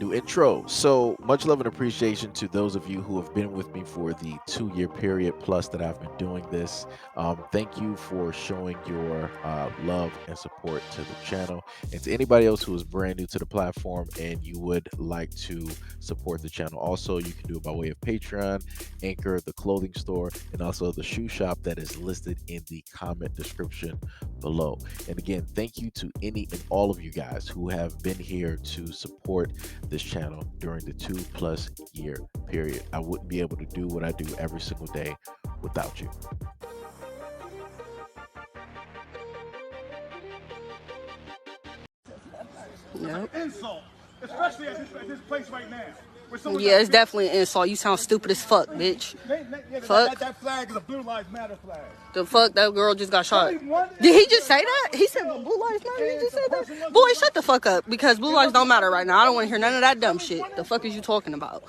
New intro. So much love and appreciation to those of you who have been with me for the 2 year period plus that I've been doing this. Thank you for showing your love and support to the channel. And to anybody else who is brand new to the platform and you would like to support the channel, also you can do it by way of Patreon, Anchor, the clothing store, and also the shoe shop that is listed in the comment description below. And again, thank you to any and all of you guys who have been here to support this channel during the 2+ year period. I wouldn't be able to do what I do every single day without you. Yep. Insult, especially at this place right now. Yeah, it's definitely an insult. You sound stupid as fuck, bitch. Fuck. That flag is a Blue Lives Matter flag. The fuck? That girl just got shot. Did he just say that? He said, well, Blue Lives Matter? He just said that? Boy, shut the fuck up. Because Blue Lives don't matter right now. I don't want to hear none of that dumb shit. The fuck is you talking about?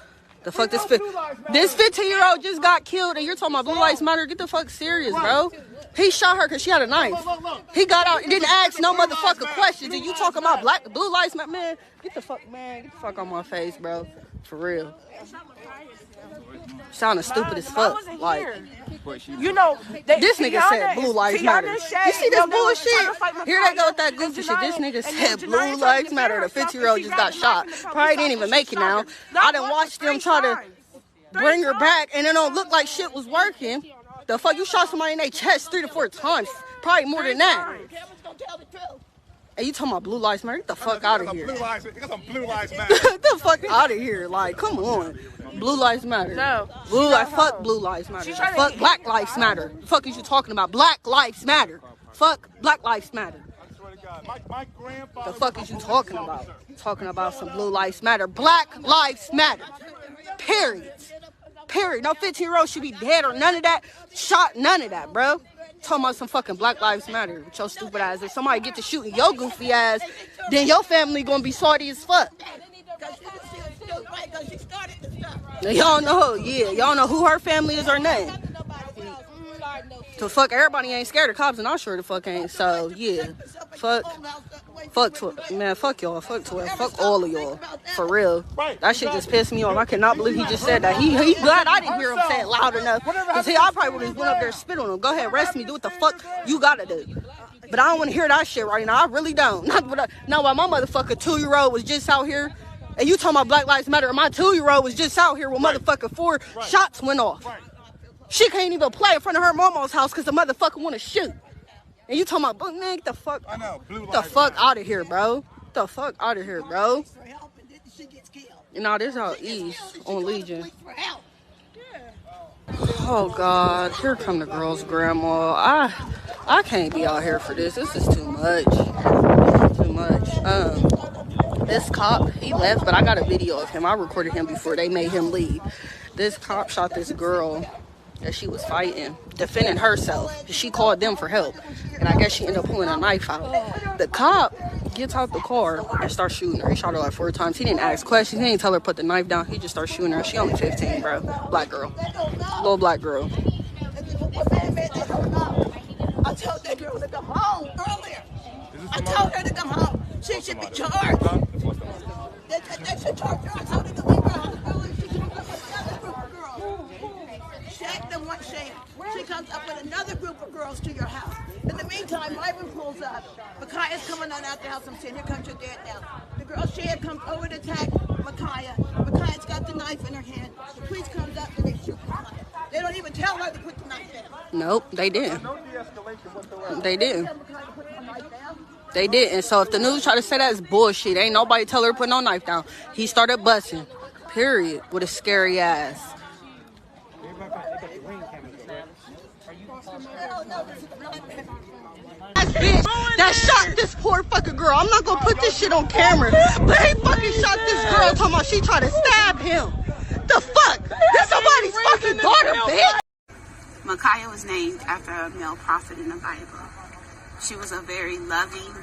The fuck this 15-year-old just got killed and you're talking about Blue Lives Matter? Get the fuck serious, bro. He shot her because she had a knife. He got out and didn't ask no motherfucking questions. And you talking about Blue Lives Matter? Man, get the fuck on my face, bro. For real. Sounding stupid as fuck. Like, you know, this nigga said Blue Lives Matter. You see this bullshit? Here they go with that goofy shit. This nigga said Blue Lives Matter. The 50-year-old just got shot. Probably didn't even make it now. I done watched them try to bring her back and it don't look like shit was working. The fuck, you shot somebody in their chest 3 to 4 times. Probably more than that. And you talking about Blue Lives Matter? Get the fuck out of here. Blue Lives Matter. Get the fuck out of here. Like, come on. Blue Lives Matter. No. Fuck Blue Lives Matter. Fuck Black Lives Matter. The fuck is you talking about? Black Lives Matter. Fuck Black Lives Matter. My grandfather. The fuck is you talking about? Talking about some Blue Lives Matter. Black Lives Matter. Period. Period. No 15-year-old should be dead or none of that. Shot, none of that, bro. Talking about some fucking Black Lives Matter with your stupid ass. If somebody get to shooting your goofy ass, then your family gonna be salty as fuck. Y'all know, yeah. Y'all know who her family is or nothing. So fuck, everybody ain't scared of cops and I sure the fuck ain't. So yeah, fuck man, fuck y'all, fuck Twitter, fuck all of y'all, for real. That shit just pissed me off. I cannot believe he just said that. He glad I didn't hear him say it loud enough. Cause I probably would have went up there and spit on him. Go ahead, arrest me, do what the fuck you gotta do. But I don't want to hear that shit right now. I really don't. Not while my motherfucker 2-year-old was just out here. And you talking about Black Lives Matter, and my 2-year-old was just out here when motherfucking 4 shots went off. She can't even play in front of her mama's house because the motherfucker want to shoot. And you talking about, man, get the fuck, out of here, bro. Get the fuck out of here, bro. You know, this out east on Legion. Oh, God. Here come the girl's grandma. I can't be out here for this. This is too much. Too much. This cop, he left, but I got a video of him. I recorded him before they made him leave. This cop shot this girl that she was fighting, defending herself. She called them for help, and I guess she ended up pulling a knife out. The cop gets out the car and starts shooting her. He shot her like 4 times. He didn't ask questions. He didn't tell her to put the knife down. He just started shooting her. She only 15, bro. Black girl. Little black girl. I told that girl to come home earlier. I told her to come home. She should be charged. They should charge her. I told her to leave her house earlier. She comes up with another group of girls. Shaq them what Shaq. She comes up with another group of girls to your house. In the meantime, Myron pulls up. Makhia's coming on out the house. I'm saying, here comes your dad now. The girl Shaq comes over to attack Makhia. Makhia's got the knife in her hand. The police comes up and they shoot Makhia. They don't even tell her to put the knife down. Nope, they didn't. They didn't. They didn't. So if the news try to say that's bullshit, ain't nobody tell her to put no knife down. He started busting. Period. With a scary ass. Bitch that shot this poor fucking girl. I'm not gonna put this shit on camera, but he fucking shot this girl talking about she tried to stab him. The fuck? That's somebody's fucking daughter, bitch. Makhia was named after a male prophet in the Bible. She was a very loving,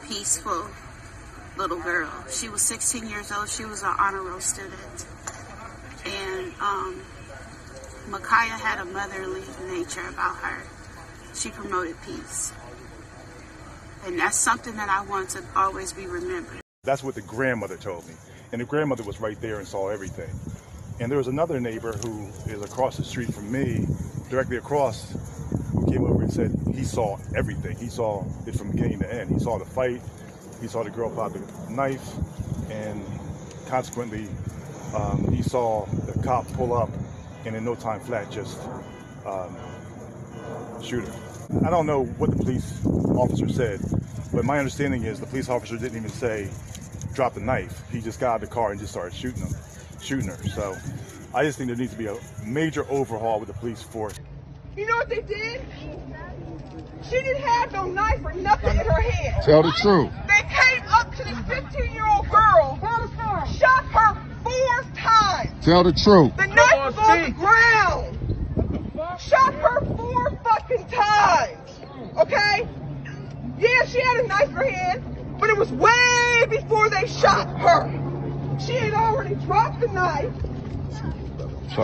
peaceful little girl. She was 16 years old. She was an honor roll student. And Makhia had a motherly nature about her. She promoted peace. And that's something that I want to always be remembered. That's what the grandmother told me. And the grandmother was right there and saw everything. And there was another neighbor who is across the street from me, directly across, who came over and said he saw everything. He saw it from beginning to end. He saw the fight, he saw the girl pop the knife, and consequently, he saw the cop pull up and in no time flat just shoot her. I don't know what the police officer said, but my understanding is the police officer didn't even say drop the knife. He just got out of the car and just started shooting her. So I just think there needs to be a major overhaul with the police force. You know what they did? She didn't have no knife or nothing in her hand. Tell the truth. They came up to this 15-year-old girl, shot her 4 times. Tell the truth. The knife was on the ground. Shot her 4 fucking times. Okay? Yeah, she had a knife in her hand, but it was way before they shot her. She had already dropped the knife.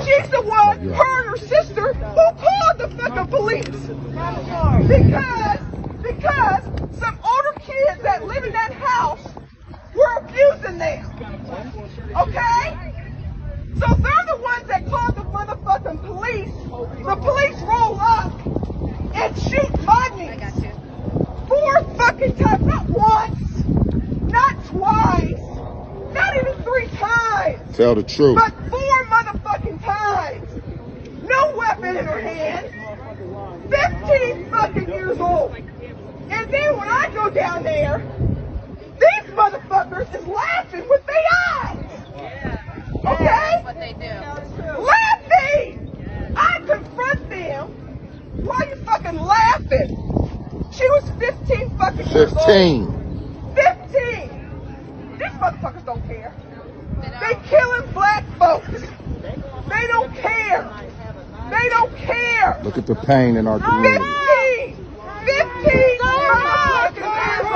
She's the one, her and her sister, who called the fucking police. Because some older kids that live in that house were abusing them. Okay? So they're the ones that called the motherfucking police. The police roll up and shoot Money. 4 fucking times, not once, not twice, not even 3 times. Tell the truth. But 4 motherfucking times. No weapon in her hand. 15 fucking years old. And then when I go down there, these motherfuckers is laughing with their eyes. Okay? That's what they do. Laughing! I confront them. Why are you fucking laughing? She was 15 fucking years old. 15. 15! These motherfuckers don't care. They killing black folks. They don't care. They don't care. Look at the pain in our community. 15 motherfucking years old.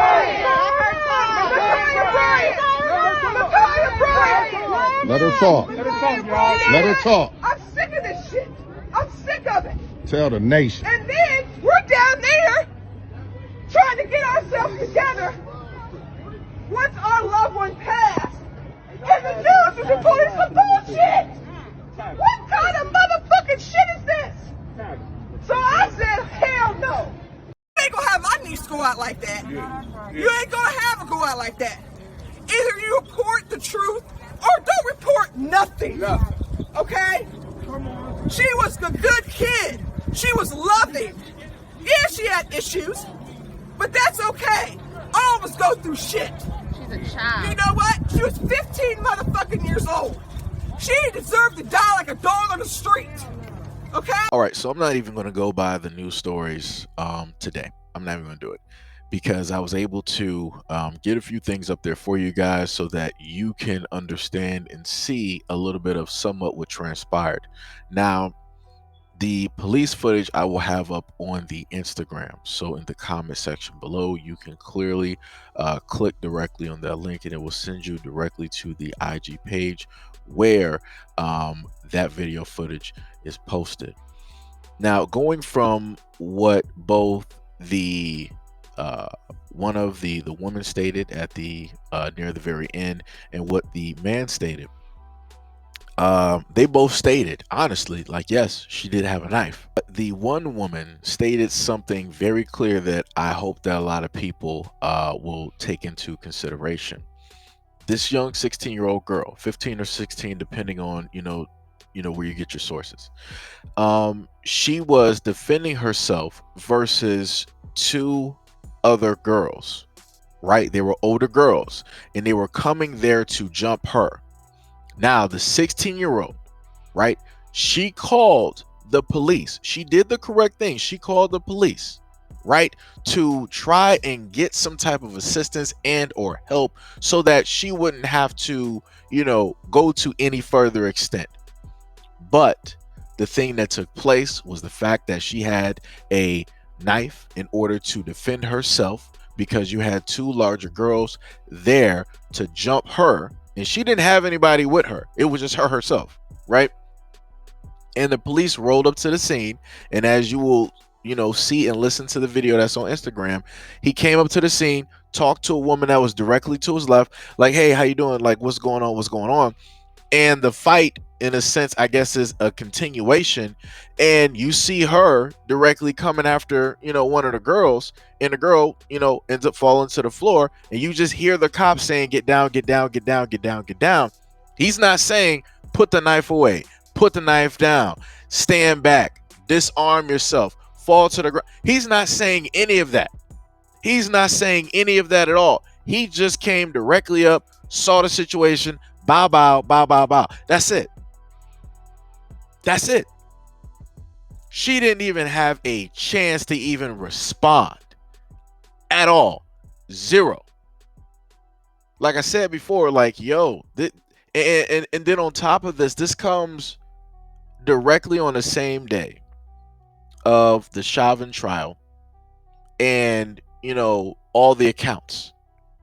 Bryant. Let her talk. Let her talk. I'm sick of this shit. I'm sick of it. Tell the nation. And then we're down there trying to get ourselves together once our loved one passed. And the news is reporting some bullshit. What kind of motherfucking shit is this? So I said, hell no. You ain't gonna have my niece go out like that. You ain't gonna have her go out like that. Either you report the truth or don't report nothing. Okay? She was a good kid. She was loving. Yeah, she had issues, but that's okay. All of us go through shit. She's a child. You know what? She was 15 motherfucking years old. She deserved to die like a dog on the street. Okay? All right, so I'm not even going to go by the news stories today. I'm not even going to do it because I was able to get a few things up there for you guys so that you can understand and see a little bit of somewhat what transpired. Now, the police footage I will have up on the Instagram. So in the comment section below, you can clearly click directly on that link and it will send you directly to the IG page where that video footage is posted. Now, going from what both the one of the woman stated at the near the very end and what the man stated, they both stated honestly, like, yes, she did have a knife. But the one woman stated something very clear that I hope that a lot of people will take into consideration. This young 16-year-old girl, 15 or 16, depending on you know where you get your sources, she was defending herself versus 2 other girls, right? They were older girls and they were coming there to jump her. Now, the 16-year-old, right? She called the police. She did the correct thing. She called the police, right? To try and get some type of assistance and or help so that she wouldn't have to, go to any further extent. But the thing that took place was the fact that she had a knife in order to defend herself because you had 2 larger girls there to jump her. And she didn't have anybody with her. It was just her herself, right? And the police rolled up to the scene. And as you will, see and listen to the video that's on Instagram. He came up to the scene, talked to a woman that was directly to his left, like, hey, how you doing? Like, what's going on? What's going on? And the fight, in a sense, I guess, is a continuation. And you see her directly coming after, one of the girls, and the girl, ends up falling to the floor. And you just hear the cop saying, get down, get down, get down, get down, get down. He's not saying, put the knife away, put the knife down, stand back, disarm yourself, fall to the ground. He's not saying any of that. He's not saying any of that at all. He just came directly up, saw the situation, bow, bow, bow, bow, bow. That's it. That's it. She didn't even have a chance to even respond at all. Zero. Like I said before, like, yo, and then on top of this comes directly on the same day of the Chauvin trial and, all the accounts,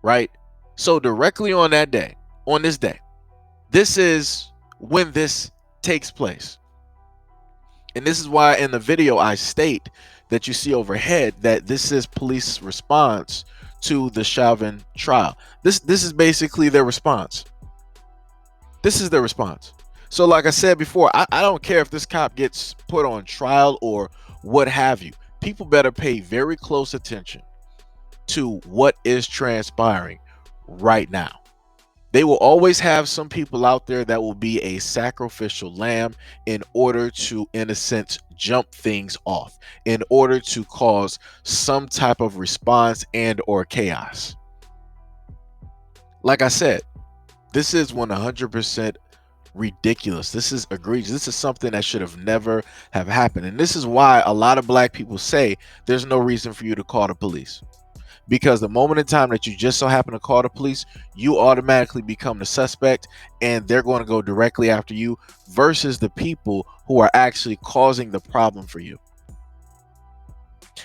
right? So directly on that day, on this day, this is when this takes place. And this is why in the video I state that you see overhead that this is police response to the Chauvin trial. This is basically their response. This is their response. So like I said before, I don't care if this cop gets put on trial or what have you. People better pay very close attention to what is transpiring right now. They will always have some people out there that will be a sacrificial lamb in order to, in a sense, jump things off, in order to cause some type of response and or chaos. Like I said, this is 100% ridiculous. This is egregious. This is something that should have never have happened. And this is why a lot of black people say there's no reason for you to call the police. Because the moment in time that you just so happen to call the police, you automatically become the suspect and they're going to go directly after you versus the people who are actually causing the problem for you.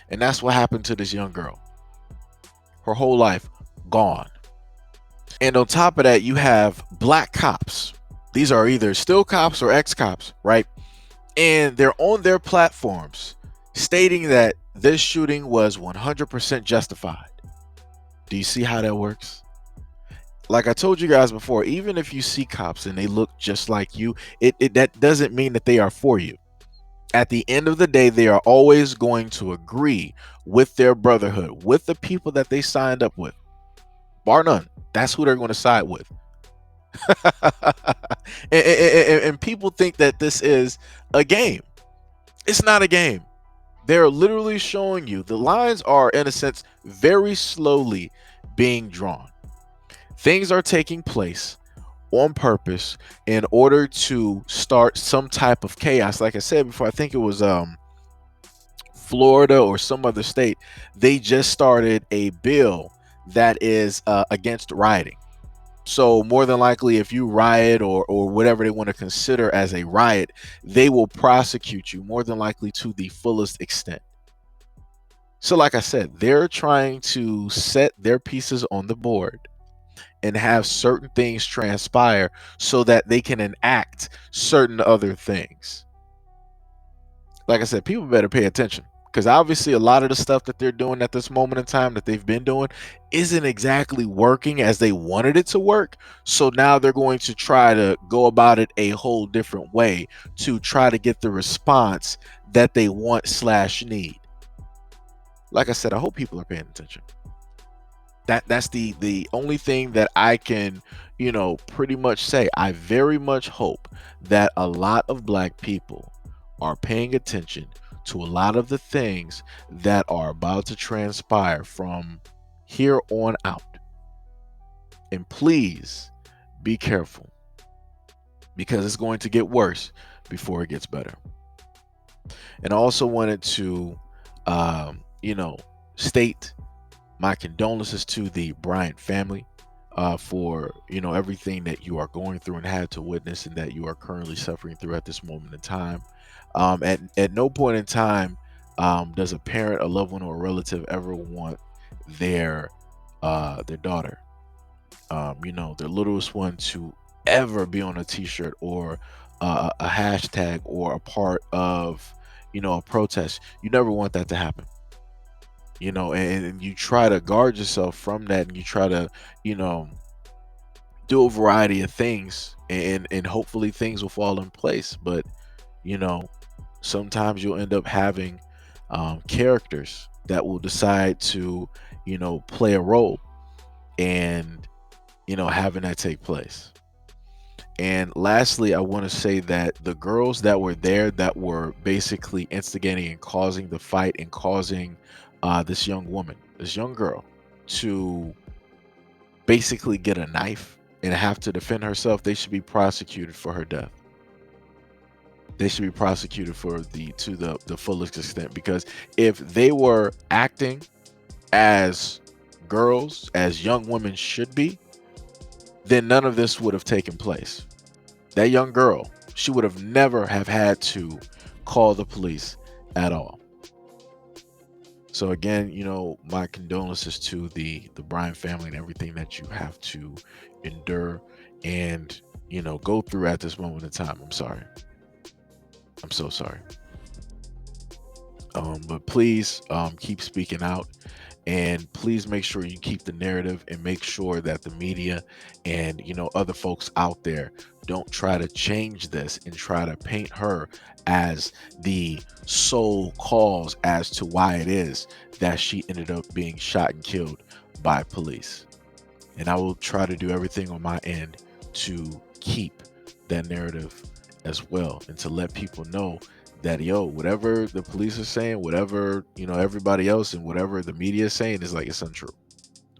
And that's what happened to this young girl. Her whole life gone. And on top of that, you have black cops. These are either still cops or ex-cops, right? And they're on their platforms stating that this shooting was 100% justified. Do you see how that works? Like I told you guys before, even if you see cops and they look just like you, that doesn't mean that they are for you. At the end of the day, they are always going to agree with their brotherhood, with the people that they signed up with. Bar none. That's who they're going to side with. and people think that this is a game. It's not a game. They're literally showing you the lines are, in a sense, very slowly being drawn. Things are taking place on purpose in order to start some type of chaos. Like I said before, I think it was Florida or some other state. They just started a bill that is against rioting. So more than likely, if you riot or whatever they want to consider as a riot, they will prosecute you more than likely to the fullest extent. So like I said, they're trying to set their pieces on the board and have certain things transpire so that they can enact certain other things. Like I said, people better pay attention. Because obviously a lot of the stuff that they're doing at this moment in time that they've been doing isn't exactly working as they wanted it to work. So now they're going to try to go about it a whole different way to try to get the response that they want / need. Like I said, I hope people are paying attention. That's the only thing that I can, pretty much say. I very much hope that a lot of black people are paying attention to a lot of the things that are about to transpire from here on out. And please be careful, because it's going to get worse before it gets better. And I also wanted to, state my condolences to the Bryant family for, everything that you are going through and had to witness and that you are currently suffering through at this moment in time. At no point in time does a parent, a loved one, or a relative ever want their daughter, their littlest one, to ever be on a t-shirt or a hashtag or a part of a protest. You never want that to happen. And you try to guard yourself from that, and you try to, you know, do a variety of things, and hopefully things will fall in place. But you know, sometimes you'll end up having characters that will decide to, play a role, and having that take place. And lastly, I want to say that the girls that were there, that were basically instigating and causing the fight, and causing this young woman, this young girl, to basically get a knife and have to defend herself, they should be prosecuted for her death. They should be prosecuted for the fullest extent, because if they were acting as girls, as young women should be, then none of this would have taken place. That young girl, she would have never have had to call the police at all. So again, my condolences to the Bryant family and everything that you have to endure and go through at this moment in time. I'm sorry. I'm so sorry. But please keep speaking out, and please make sure you keep the narrative, and make sure that the media and other folks out there don't try to change this and try to paint her as the sole cause as to why it is that she ended up being shot and killed by police. And I will try to do everything on my end to keep that narrative as well, and to let people know that, whatever the police are saying, whatever everybody else and whatever the media is saying, is like, it's untrue.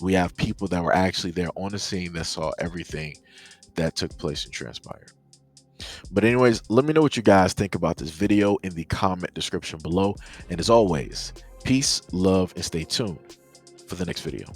We have people that were actually there on the scene that saw everything that took place and transpired. But anyways, let me know what you guys think about this video in the comment description below. And as always, peace, love, and stay tuned for the next video.